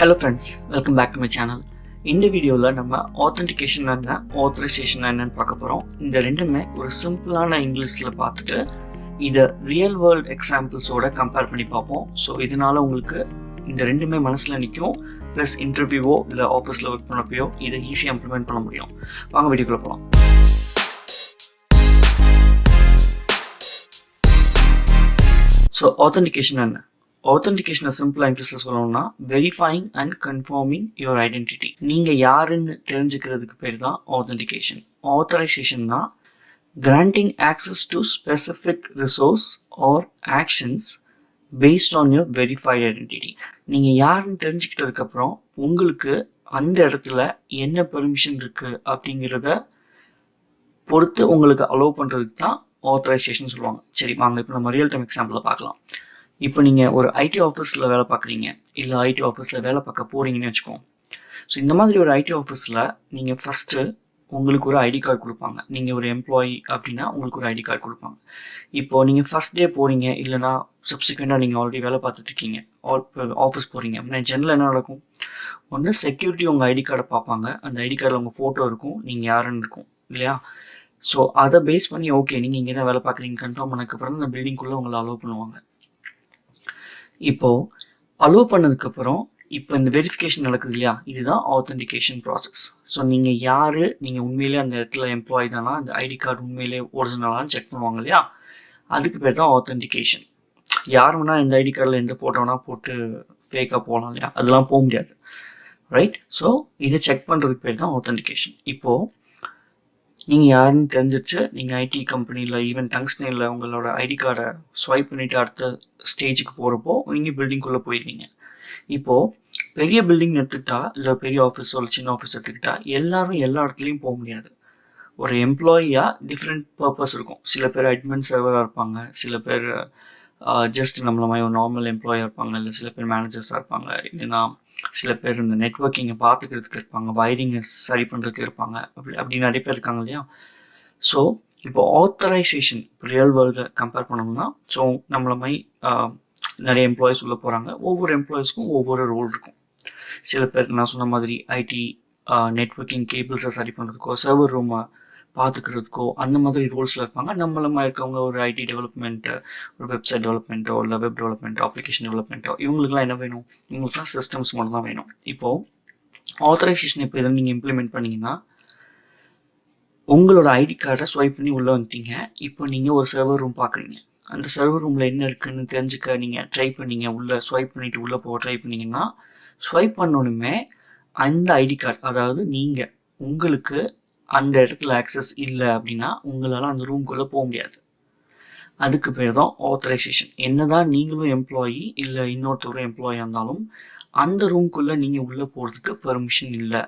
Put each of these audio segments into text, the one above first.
Hello friends, welcome back to my channel. இந்த வீடியோவில் நம்ம ஆத்தென்டிகேஷன் என்ன ஆத்தரைசேஷன் என்னன்னு பார்க்க போகிறோம். இந்த ரெண்டுமே ஒரு சிம்பிளான இங்கிலீஷில் பார்த்துட்டு இதை ரியல் வேர்ல்ட் எக்ஸாம்பிள்ஸோட கம்பேர் பண்ணி பார்ப்போம். ஸோ இதனால் உங்களுக்கு இந்த ரெண்டுமே மனசில் நிற்கும். ப்ளஸ் இன்டர்வியூவோ இல்லை ஆஃபீஸில் ஒர்க் பண்ணப்போ இதை ஈஸியாக இம்ப்ளிமெண்ட் பண்ண முடியும். வாங்க வீடியோக்குள்ளே போகலாம். ஸோ ஆத்தென்டிகேஷன் என்ன? ஆத்தென்டிகேஷனை சிம்பிளாக இங்கிலீஷில் சொல்லணும்னா verifying and confirming your identity. நீங்கள் யாருன்னு தெரிஞ்சுக்கிறதுக்கு பேர் தான் ஆத்தென்டிகேஷன். ஆத்தரைசேஷன்னா granting access to specific resource or actions based on your verified identity. நீங்கள் யாருன்னு தெரிஞ்சுக்கிட்டதுக்கப்புறம் உங்களுக்கு அந்த இடத்துல என்ன பெர்மிஷன் இருக்குது அப்படிங்கிறத பொறுத்து உங்களுக்கு அலோவ் பண்ணுறதுக்கு தான் ஆத்தரைசேஷன் சொல்லுவாங்க. சரி வாங்க இப்போ நம்ம ரியல் டைம் எக்ஸாம்பிளில் பார்க்கலாம். இப்போ நீங்கள் ஒரு ஐடி ஆஃபீஸில் வேலை பார்க்குறீங்க, இல்லை ஐடி ஆஃபீஸில் வேலை பார்க்க போகிறீங்கன்னு வச்சுக்கோங்க. ஸோ இந்த மாதிரி ஒரு ஐடி ஆஃபீஸில் நீங்கள் ஃபஸ்ட்டு உங்களுக்கு ஒரு ஐடி கார்டு கொடுப்பாங்க. நீங்கள் ஒரு எம்ப்ளாயி அப்படின்னா உங்களுக்கு ஒரு ஐடி கார்டு கொடுப்பாங்க. இப்போது நீங்கள் ஃபஸ்ட் டே போகிறீங்க, இல்லைனா சப்சிக்வெண்ட்டாக நீங்கள் ஆல்ரெடி வேலை பார்த்துட்ருக்கீங்க, ஆஃபீஸ் போகிறீங்க அப்படின்னா ஜென்ரல் என்ன நடக்கும்? ஒன்று செக்யூரிட்டி உங்கள் ஐடி கார்டை பார்ப்பாங்க. அந்த ஐடி கார்டில் உங்கள் ஃபோட்டோ இருக்கும், நீங்கள் யாருன்னு இருக்கும் இல்லையா? ஸோ அதை பேஸ் பண்ணி ஓகே நீங்கள் இங்கே தான் வேலை பார்க்குறீங்க கன்ஃபார்ம் பண்ணதுக்கப்புறம் அந்த பில்டிங்குள்ளே உங்களை அலோவ் பண்ணுவாங்க. இப்போது அலோவ் பண்ணதுக்கப்புறம் இப்போ இந்த வெரிஃபிகேஷன் நடக்குது இல்லையா, இதுதான் ஆத்தென்டிகேஷன் ப்ராசஸ். ஸோ நீங்கள் யார், நீங்கள் உண்மையிலே அந்த இடத்துல எம்ப்ளாயி தானா, அந்த ஐடி கார்டு உண்மையிலே ஒரிஜினலான்னு செக் பண்ணுவாங்க இல்லையா, அதுக்கு பேர் தான் ஆத்தென்டிகேஷன். யார் வேணால் இந்த ஐடி கார்டில் எந்த ஃபோட்டோ வேணால் போட்டு ஃபேக்காக போகலாம் இல்லையா, அதெல்லாம் போக முடியாது, ரைட்? ஸோ இதை செக் பண்ணுறதுக்கு பேர் தான் ஆத்தென்டிகேஷன். இப்போது நீங்கள் யாருன்னு தெரிஞ்சிச்சு, நீங்கள் ஐடி கம்பெனியில் ஈவன் டங்ஸ்டனில் உங்களோட ஐடி கார்டை ஸ்வைப் பண்ணிவிட்டு அடுத்த ஸ்டேஜுக்கு போகிறப்போ நீங்கள் பில்டிங்குள்ளே போயிடுவீங்க. இப்போது பெரிய பில்டிங் எடுத்துக்கிட்டா, இல்லை பெரிய ஆஃபீஸோ இல்லை சின்ன ஆஃபீஸ் எடுத்துக்கிட்டா எல்லாரும் எல்லா இடத்துலையும் போக முடியாது. ஒரு எம்ப்ளாயியாக டிஃப்ரெண்ட் பர்பஸ் இருக்கும். சில பேர் அட்மின் சர்வராக இருப்பாங்க, சில பேர் ஜஸ்ட் நம்மள மாதிரி ஒரு நார்மல் எம்ப்ளாயாக இருப்பாங்க, இல்லை சில பேர் மேனேஜர்ஸாக இருப்பாங்க, இல்லைன்னா சில பேர் இந்த நெட்ஒர்க்கிங்கை பார்த்துக்கிறதுக்கு இருப்பாங்க, வயரிங்கை சரி பண்ணுறதுக்கு இருப்பாங்க, அப்படி நிறைய பேர் இருக்காங்க இல்லையா? ஸோ இப்போ ஆத்தரைசேஷன் ரியல் வேர்ல்டை கம்பேர் பண்ணோம்னா, ஸோ நம்மள மாதிரி நிறைய எம்ப்ளாயிஸ் உள்ளே போகிறாங்க. ஒவ்வொரு எம்ப்ளாயிஸ்க்கும் ஒவ்வொரு ரோல் இருக்கும். சில பேர் நான் சொன்ன மாதிரி ஐடி நெட்ஒர்க்கிங் கேபிள்ஸை சரி பண்ணுறதுக்கோ, சர்வர் ரூமை பார்த்துக்கிறதுக்கோ அந்த மாதிரி ரோல்ஸில் இருப்பாங்க. நம்மளமாக இருக்கவங்க ஒரு ஐடி டெவலப்மெண்ட்டு, ஒரு வெப்சைட் டெவலப்மெண்ட்டோ, இல்லை வெப் டெவலப்மெண்ட்டோ, அப்ளிகேஷன் டெவலப்மெண்ட்டோ, இவங்களுக்குலாம் என்ன வேணும்? இவங்களுக்குலாம் சிஸ்டம்ஸ் மட்டும் தான் வேணும். இப்போது ஆத்தரைசேஷன் இப்போ எதாவது நீங்கள் இம்ப்ளிமெண்ட் பண்ணிங்கன்னா, உங்களோட ஐடி கார்டை ஸ்வைப் பண்ணி உள்ளே வந்துட்டீங்க. இப்போ நீங்கள் ஒரு சர்வர் ரூம் பார்க்குறீங்க. அந்த சர்வர் ரூமில் என்ன இருக்குதுன்னு தெரிஞ்சுக்க நீங்கள் ட்ரை பண்ணீங்க, உள்ளே ஸ்வைப் பண்ணிவிட்டு உள்ளே போக ட்ரை பண்ணிங்கன்னா, ஸ்வைப் பண்ணோன்னுமே அந்த ஐடி கார்டு, அதாவது நீங்கள் உங்களுக்கு அந்த இடத்துல ஆக்சஸ் இல்லை அப்படின்னா உங்களால் அந்த ரூம்குள்ளே போக முடியாது. அதுக்கு பேர் தான் ஆத்தரைசேஷன். என்ன தான் நீங்களும் எம்ப்ளாயி இல்லை இன்னொருத்தரும் எம்ப்ளாயாக இருந்தாலும் அந்த ரூம்குள்ளே நீங்கள் உள்ளே போகிறதுக்கு பெர்மிஷன் இல்லை.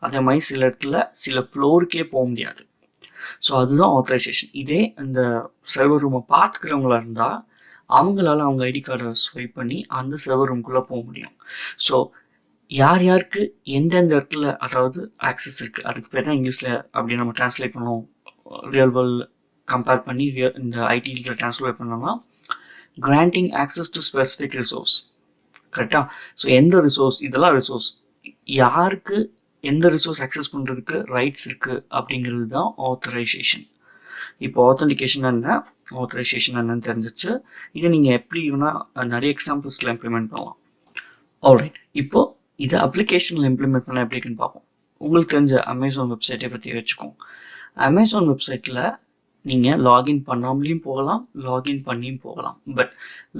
அதே மாதிரி சில இடத்துல சில ஃப்ளோருக்கே போக முடியாது. ஸோ அதுதான் ஆத்தரைசேஷன். இதே அந்த சர்வர் ரூமை பார்த்துக்கிறவங்களா இருந்தால் அவங்களால அவங்க ஐடி கார்டை ஸ்வைப் பண்ணி அந்த சர்வர் ரூம்குள்ளே போக முடியும். ஸோ யார் யாருக்கு எந்தெந்த இடத்துல அதாவது ஆக்சஸ் இருக்குது, அதுக்கு பேர் தான் இங்கிலீஷில் அப்படி நம்ம ட்ரான்ஸ்லேட் பண்ணுவோம். ரியல் வேர்ல்டு கம்பேர் பண்ணி இந்த ஐடியில் ட்ரான்ஸ்லேட் பண்ணோம்னா granting access to specific resource. கரெக்டாக? ஸோ எந்த ரிசோர்ஸ், இதெல்லாம் ரிசோர்ஸ், யாருக்கு எந்த ரிசோர்ஸ் ஆக்சஸ் பண்ணுறதுக்கு ரைட்ஸ் இருக்குது அப்படிங்கிறது தான் ஆத்தரைசேஷன். இப்போ ஆத்தென்டிகேஷன் என்ன, ஆத்தரைசேஷன் என்னன்னு தெரிஞ்சிச்சு. இதை நீங்கள் எப்படி வேணால் நிறைய எக்ஸாம்பிள்ஸில் இம்ப்ளிமெண்ட் பண்ணலாம். ஆல்ரைட், இப்போது இதை அப்ளிகேஷனில் இம்ப்ளிமெண்ட் பண்ண எப்படி இருக்குன்னு பார்ப்போம். உங்களுக்கு தெரிஞ்ச அமேசான் வெப்சைட்டை பற்றி வச்சுக்கோங்க. அமேசான் வெப்சைட்டில் நீங்கள் லாகின் பண்ணாமலேயும் போகலாம், லாகின் பண்ணியும் போகலாம். பட்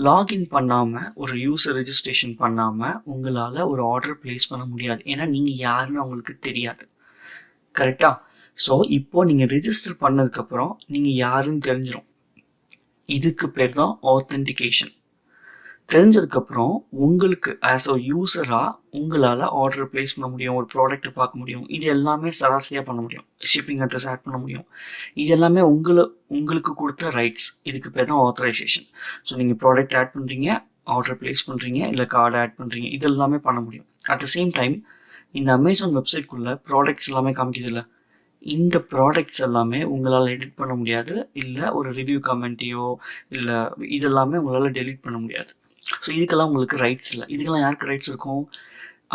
லாகின் பண்ணாமல் ஒரு யூசர் ரெஜிஸ்ட்ரேஷன் பண்ணாமல் உங்களால் ஒரு ஆர்டர் ப்ளேஸ் பண்ண முடியாது. ஏன்னா நீங்கள் யாருன்னு அவங்களுக்கு தெரியாது. கரெக்டாக? ஸோ இப்போது நீங்கள் ரெஜிஸ்டர் பண்ணதுக்கப்புறம் நீங்கள் யாருன்னு தெரிஞ்சிடும். இதுக்கு பேர் தான் ஆத்தென்டிகேஷன். தெரிஞ்சதுக்கப்புறம் உங்களுக்கு ஆஸ் அ யூஸராக உங்களால் ஆர்டர் ப்ளேஸ் பண்ண முடியும், ஒரு ப்ராடக்ட்டை பார்க்க முடியும். இது எல்லாமே சராசரியாக பண்ண முடியும். ஷிப்பிங் அட்ரஸ் ஆட் பண்ண முடியும். இது எல்லாமே உங்களுக்கு கொடுத்த ரைட்ஸ். இதுக்கு பேர் தான் ஆத்தரைசேஷன். ஸோ நீங்கள் ப்ராடக்ட் ஆட் பண்ணுறீங்க, ஆர்டர் ப்ளேஸ் பண்ணுறீங்க, இல்லை கார்டு ஆட் பண்ணுறீங்க, இது எல்லாமே பண்ண முடியும். அட் த சேம் டைம் இந்த அமேசான் வெப்சைட்குள்ளே ப்ராடக்ட்ஸ் எல்லாமே காமிக்குது இல்லை, இந்த ப்ராடக்ட்ஸ் எல்லாமே உங்களால் எடிட் பண்ண முடியாது. இல்லை ஒரு ரிவ்யூ கமெண்ட்டையோ இல்லை இதெல்லாமே உங்களால் டெலீட் பண்ண முடியாது. ஸோ இதுக்கெல்லாம் உங்களுக்கு ரைட்ஸ் இல்லை. இதுக்கெல்லாம் யாருக்கு ரைட்ஸ் இருக்கும்?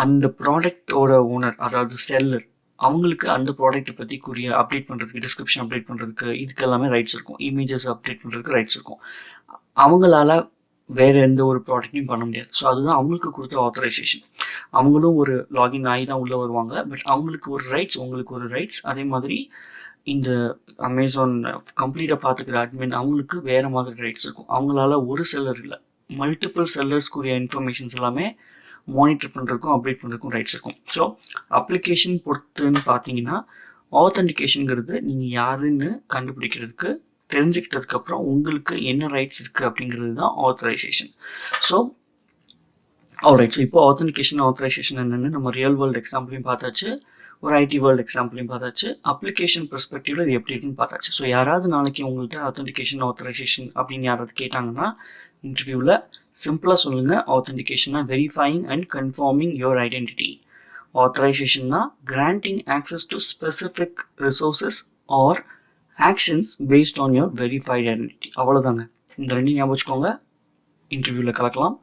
அந்த ப்ராடக்டோட ஓனர், அதாவது செல்லர், அவங்களுக்கு அந்த ப்ராடக்ட்டை பற்றி அப்டேட் பண்ணுறதுக்கு, டிஸ்கிரிப்ஷன் அப்டேட் பண்ணுறதுக்கு, இதுக்கு எல்லாமே ரைட்ஸ் இருக்கும். இமேஜஸ் அப்டேட் பண்ணுறதுக்கு ரைட்ஸ் இருக்கும். அவங்களால வேறு எந்த ஒரு ப்ராடக்ட்டையும் பண்ண முடியாது. ஸோ அதுதான் அவங்களுக்கு கொடுத்த ஆத்தரைசேஷன். அவங்களும் ஒரு லாகின் ஆகி தான் உள்ளே வருவாங்க. பட் அவங்களுக்கு ஒரு ரைட்ஸ், உங்களுக்கு ஒரு ரைட்ஸ். அதே மாதிரி இந்த அமேசான் கம்ப்ளீட்டாக பார்த்துக்கிற அட்மின் அவங்களுக்கு வேறு மாதிரி ரைட்ஸ் இருக்கும். அவங்களால ஒரு செல்லர் இல்லை, மல்டிபிள் செல்லர்ஸ்க்குரிய இன்ஃபர்மேஷன்ஸ் எல்லாமே மானிட்டர் பண்ணுறதுக்கும் அப்டேட் பண்ணுறதுக்கும் ரைட்ஸ் இருக்கும். ஸோ அப்ளிகேஷன் பொறுத்துன்னு பார்த்தீங்கன்னா ஆத்தென்டிகேஷனுங்கிறது நீங்கள் யாருன்னு கண்டுபிடிக்கிறதுக்கு தெரிஞ்சுக்கிட்டதுக்கப்புறம் உங்களுக்கு என்ன ரைட்ஸ் இருக்குது அப்படிங்கிறது தான் ஆத்தரைசேஷன். So alright. ஸோ இப்போ ஆத்தென்டிகேஷன் என்னென்னு நம்ம ரியல் வேர்ல்டு எக்ஸாம்பிளையும் பார்த்தாச்சு, ஒரு ஐடி வேர்ல்டு எக்ஸாம்பிளையும் பார்த்தாச்சு, அப்ளிகேஷன் பெர்ஸ்பெக்டிவில் இது எப்படி இருக்குன்னு பார்த்தாச்சு. ஸோ யாராவது நாளைக்கு உங்கள்கிட்ட ஆத்தென்டிகேஷன் ஆத்தரைசேஷன் அப்படின்னு யாராவது கேட்டாங்கன்னா இன்டர்வியூவில் சிம்பிளாக சொல்லுங்கள், ஆத்தென்டிகேஷன்னா verifying and confirming your identity. ஆத்தரைசேஷன்னா granting access to specific resources or actions based on your verified identity. அவ்வளோதாங்க. இந்த ரெண்டையும் ஞாபகம் வச்சுக்கோங்க, இன்டர்வியூவில் கலக்கலாம்.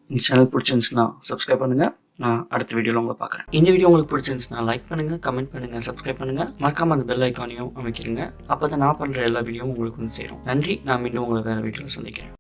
இந்த சேனல் பிடிச்சிருந்துச்சுன்னா சப்ஸ்கிரைப் பண்ணுங்கள். நான் அடுத்த வீடியோவில் உங்களை பார்க்குறேன். இந்த வீடியோ உங்களுக்கு பிடிச்சிருந்துச்சுன்னா லைக் பண்ணுங்கள், கமெண்ட் பண்ணுங்கள், சப்ஸ்கிரைப் பண்ணுங்கள். மறக்காமல் அந்த பெல் ஐக்கானையும் அமைக்கிறீங்க. அப்போ தான் நான் பண்ணுற எல்லா வீடியோவும் உங்களுக்கு வந்து சேரும். நன்றி. நான் மீண்டும் உங்களை வேறு வீடியோவில் சந்திக்கிறேன்.